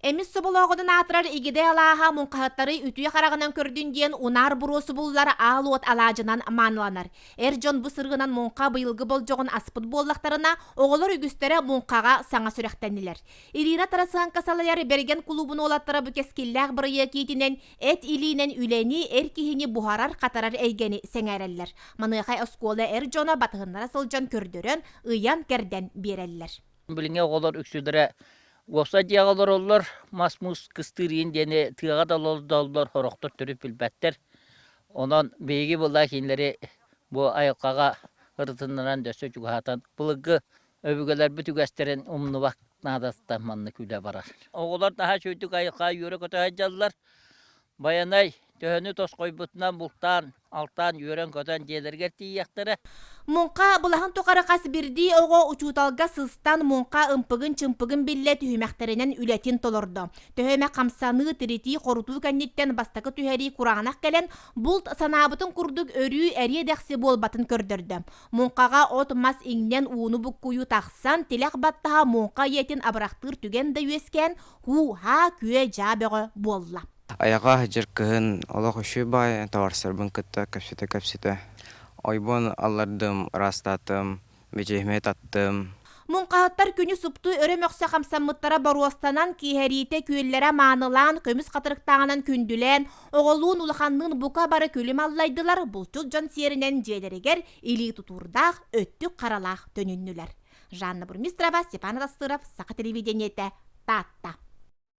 Эмис собологодан атырар игиде алааха мункахаттары ütüye карагынан көрдүн диен унар буросу буллар аалуот алаажынан маныланар. Жон бу сыргынан мунка быйылгы болжогон аспыт боллактарына оголор үгүстөрө мункага саңа сүрөктенилер. Ирина тарасыган касалаяр берген клубун олаттара бу кескиллак бырыя киитинен эт илинен үлени эркихини бухарар катарар эйгени сеңереллер. Маныхай оскола жона батыгыннара сылжан көрдөрөн ыян керден береллер. Билиңе оголор үксүдөрө Оса диағалар олар масмус кыстырын дене тыға далар хороқтыр түріп білбәттер. Онан бейгі бұлла кейінлері бұл айыққаға ұрытынынан дөсі жүгатан. Бұлығы өбігілер бүтігестерін ұмны вақт надастан манны күлі барар. Оғылар daha сөйтік айыққа үйірі көті ажалылар. Баянай төхіні тосқой бұтынан бұлттан, алтан үйірін көтен желергер тейяқтары. Мунка булахан токара кас бирди ого учуталга сыстан мунка ымпыгын чымпыгын билле түһүмәктеринен үлетин толордо. Төһөмә камсаны тирити корутуу кәнниттен бастакы түһәри курагынак келен булт санабытын курдук өрүү әрие дәхси болбатын көрдөрдө. Мункага от мас иңнен ууну буккую тахсан тилек баттаха мунка етин абрактыр түген да үескен ха күе жабығы болла. Аяға жыркыһын олох үші бай таварсырбын кытта кәпсите. Ойбон аллардым, растатым, бежехмет аттым. Мункахаттар күнү супту өрөмөксө камсаммыттара боруостанан киһэрите күөллere маанылан, көмүс катырыктагынан күндүлен, оголуун улаханнын бука бары күлүм аллайдылар, булчул жон сиеринен жедерегер или тутурдах өттүк каралах төнүннүлер. Жанна Бурмистрова, Степан Растыров, Сака телевидениете, Татта.